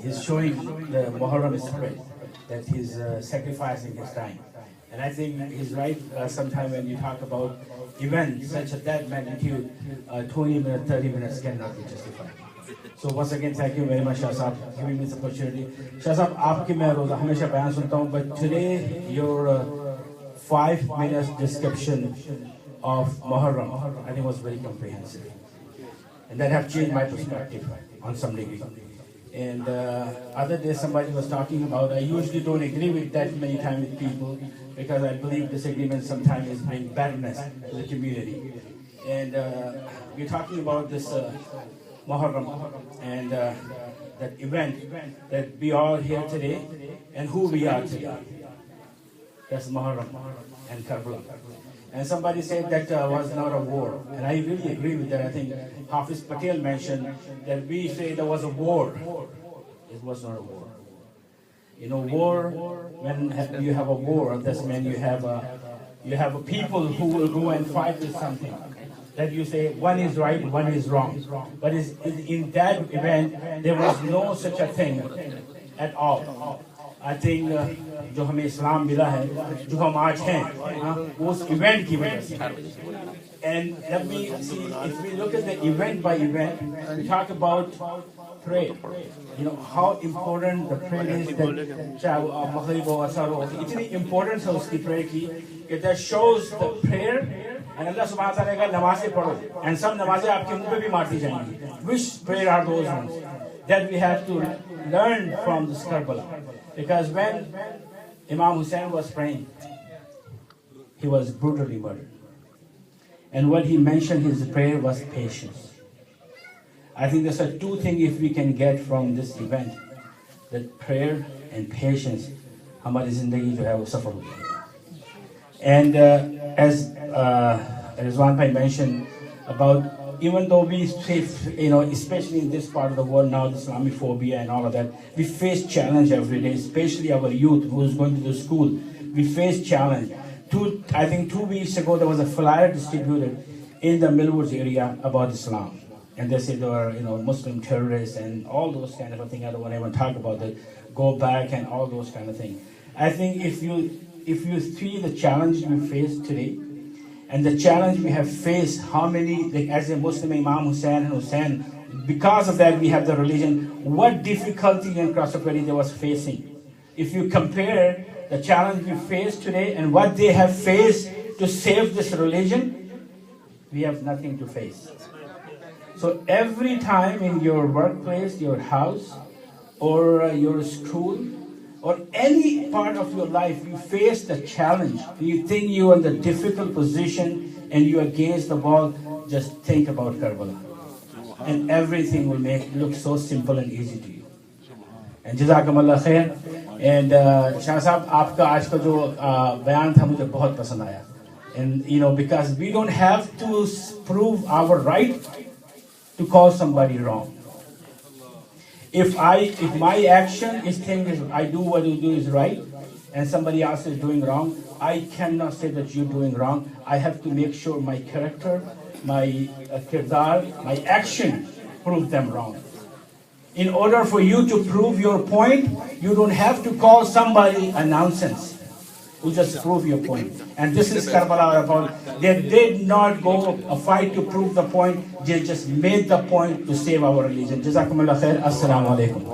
he's showing the Muharram spirit, that he's sacrificing his time. And I think he's right. Sometime when you talk about events such as that magnitude, 20 minutes, 30 minutes cannot be justified. So once again, thank you very much, Shah Sahab, giving me this opportunity. Shah Sahab, आपकी मैं रोज़ा हमेशा बयान सुनता हूँ, but today your 5 minutes description of Muharram, I think was very comprehensive. And that have changed my perspective on some degree. And other day somebody was talking about, I usually don't agree with that many times with people because I believe disagreement sometimes bring badness to the community. And we're talking about this Muharram and that event that we are here today and who we are today. That's Muharram and Karbala. And somebody said that was not a war. And I really agree with that. I think Hafiz Patel mentioned that we say there was a war. It was not a war. You know, war, when you have a war, that's when you have a people who will go and fight with something. That you say one is right, one is wrong. But in that event, there was no such a thing at all. I think जो हमें इस्लाम मिला है, जो हम आज हैं, वो उस event की वजह से. And let me see, if we look at the event by event, we talk about prayer. You know how important the prayer is. That चाहे मग़रिब हो, असर हो, इतनी importance है उसकी prayer की, कि that shows the prayer. And Allah subhanahu wa ta'ala का नमाज़ें पढ़ो. And some नमाज़ें आपके मुँह पे भी मारती जाएंगी. Which prayer are those ones that we have to learn from this Karbala? Because when Imam Hussein was praying, he was brutally murdered. And what he mentioned his prayer was patience. I think there's two things if we can get from this event, that prayer and patience, हमारी ज़िंदगी जो है वो सफल होगी. And as Rizwan Bhai mentioned about, even though we face, you know, especially in this part of the world now, the Islamophobia and all of that, we face challenge every day, especially our youth who is going to the school. We face challenge. I think 2 weeks ago, there was a flyer distributed in the Millwoods area about Islam. And they said there were, you know, Muslim terrorists and all those kind of things. I don't want to even talk about that. Go back and all those kind of things. I think if you see the challenge we face today, and the challenge we have faced, how many, like as a Muslim, Imam Hussein, because of that we have the religion, what difficulty and prosperity they was facing. If you compare the challenge we face today and what they have faced to save this religion, we have nothing to face. So every time in your workplace, your house, or your school, or any part of your life, you face the challenge, you think you're in the difficult position and you're against the wall, just think about Karbala. And everything will make it look so simple and easy to you. And Jazakumullah khair. And Shah Sahab, आपका आज का जो बयान था मुझे बहुत पसंद आया. And you know, because we don't have to prove our right to call somebody wrong. If my action is thinking I do what you do is right, and somebody else is doing wrong, I cannot say that you're doing wrong. I have to make sure my character, my kirdar, my action prove them wrong. In order for you to prove your point, you don't have to call somebody a nonsense. You just prove your point. And this is Karbala about. They did not go a fight to prove the point. They just made the point to save our religion. Jazakumullah khair. Assalamu alaikum.